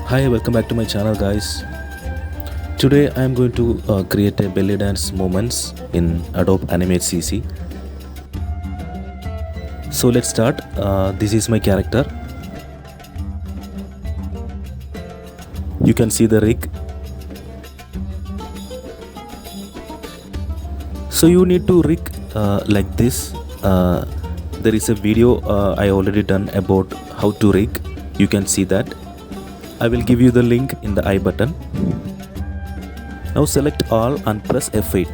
Hi, welcome back to my channel, guys. Today I am going to create a belly dance moments in Adobe Animate CC. So let's start. This is my character. You can see the rig. So you need to rig like this. There is a video I already done about how to rig. You can see that. I will give you the link in the I button. Now select all and press F8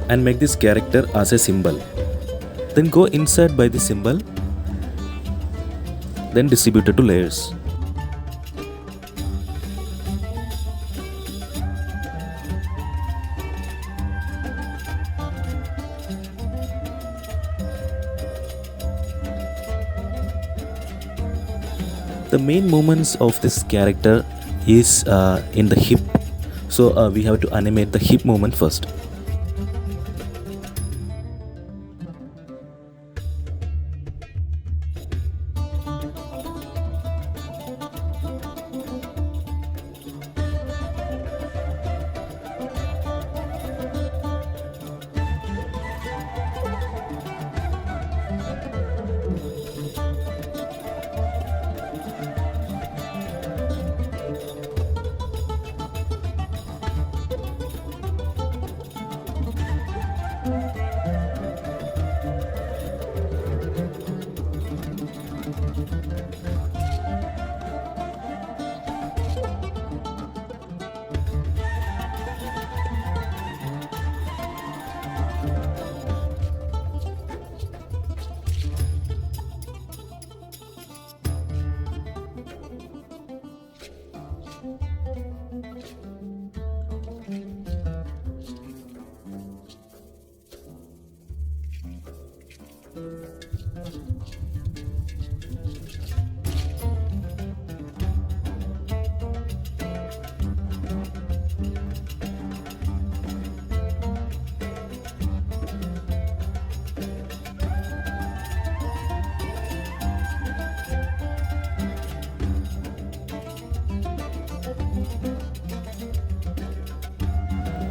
and make this character as a symbol. Then go inside by the symbol, then distribute it to layers. The main movements of this character is in the hip, so we have to animate the hip movement first.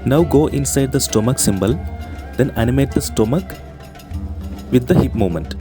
Now go inside the stomach symbol, then animate the stomach with the hip movement.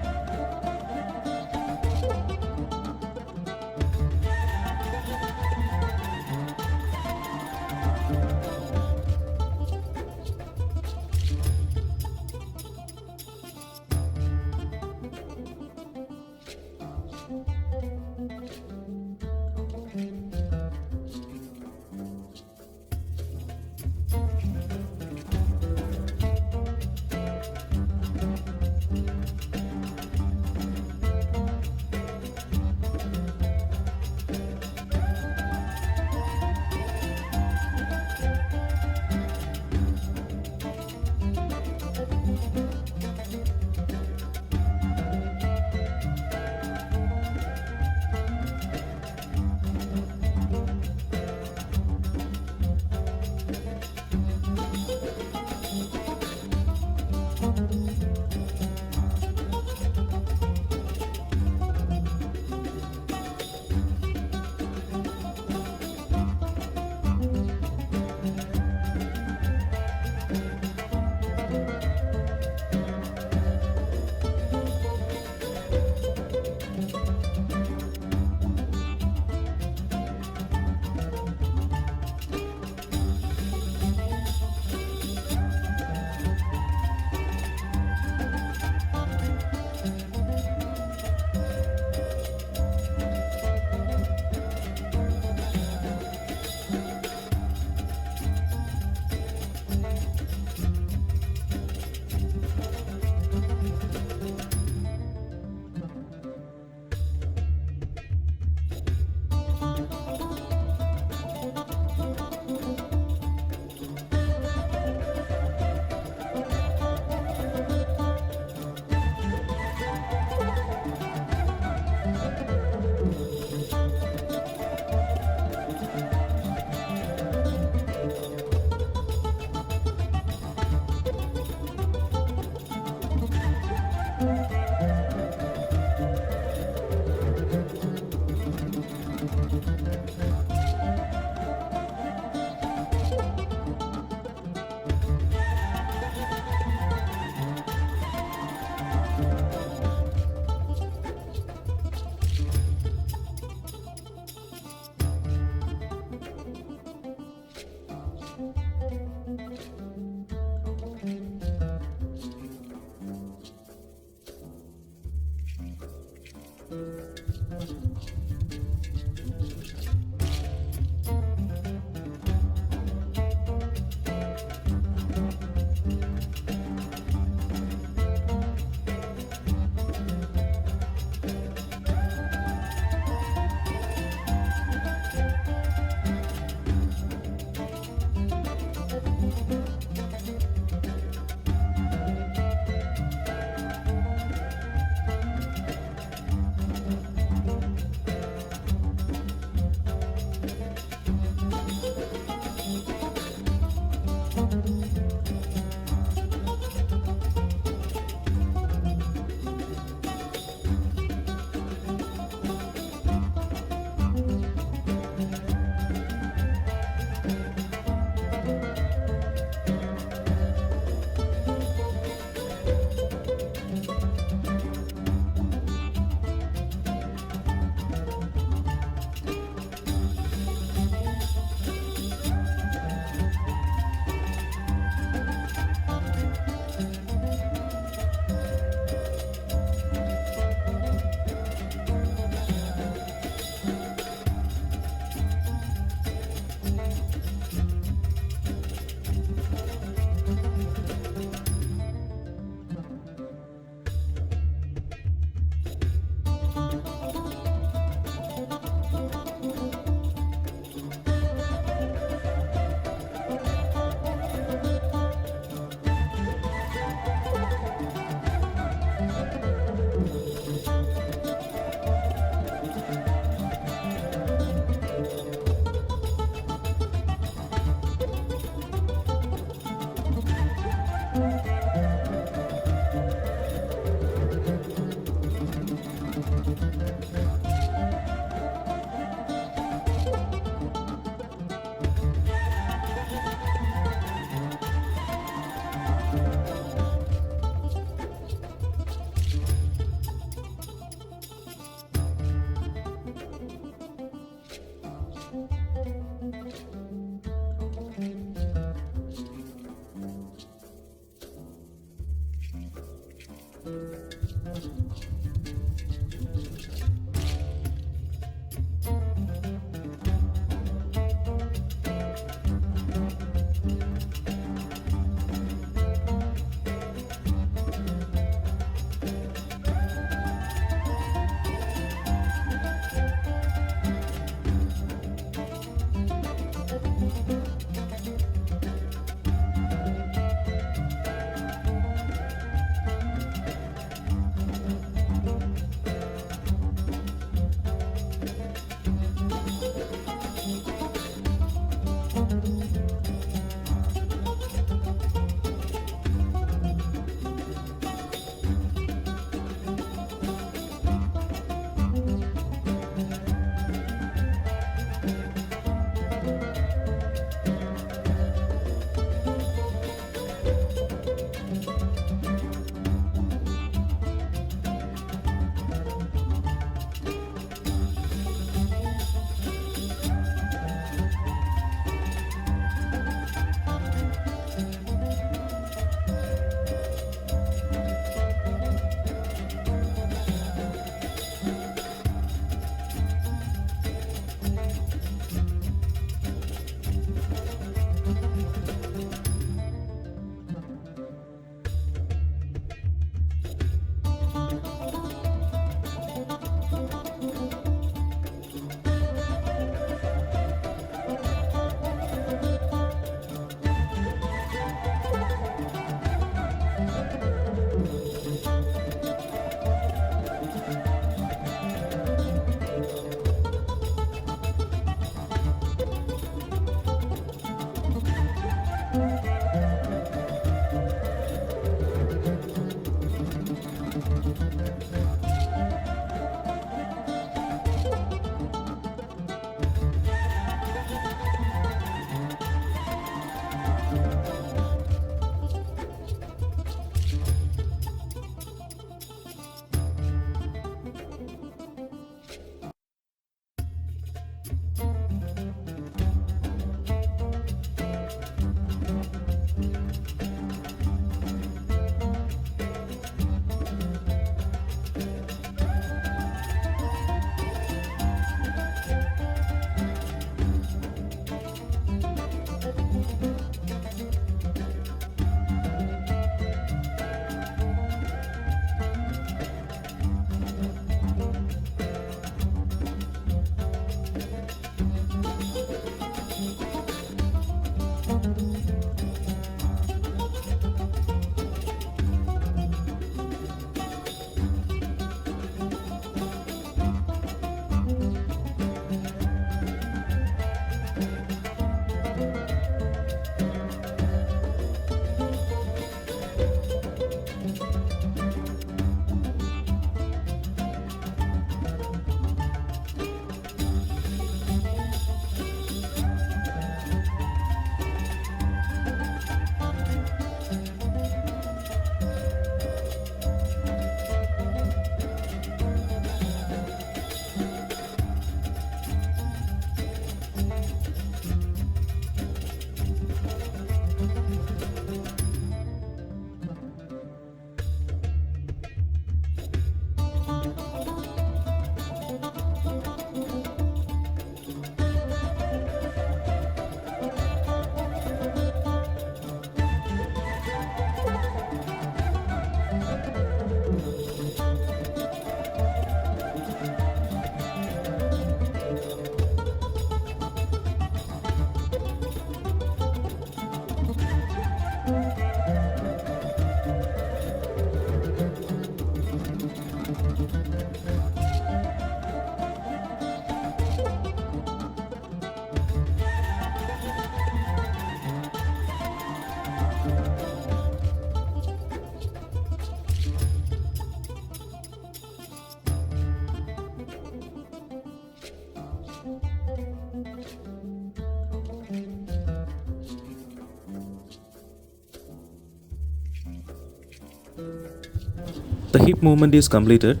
The hip movement is completed.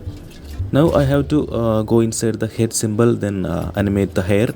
Now I have to go inside the head symbol, then animate the hair.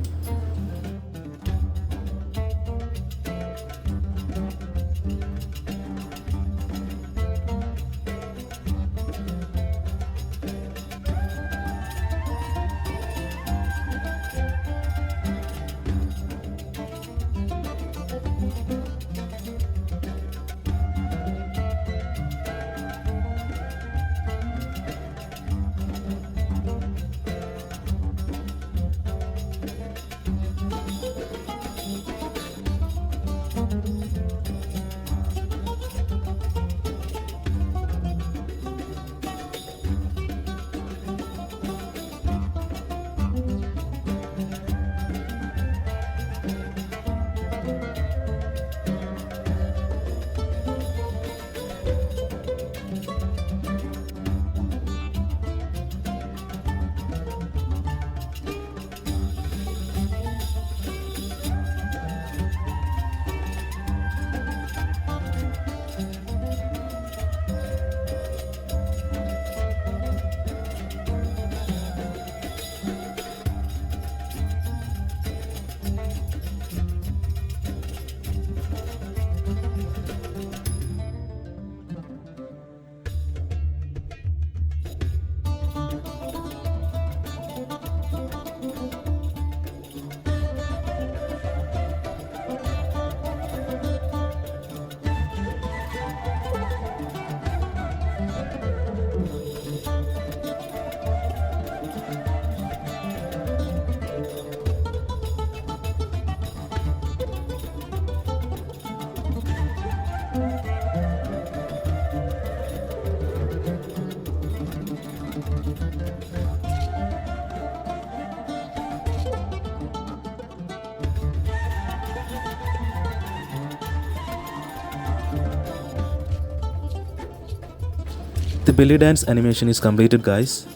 The belly dance animation is completed, guys.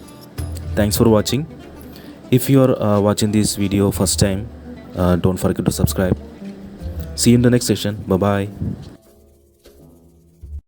Thanks for watching. If you are watching this video first time, don't forget to subscribe. See you in the next session. Bye bye.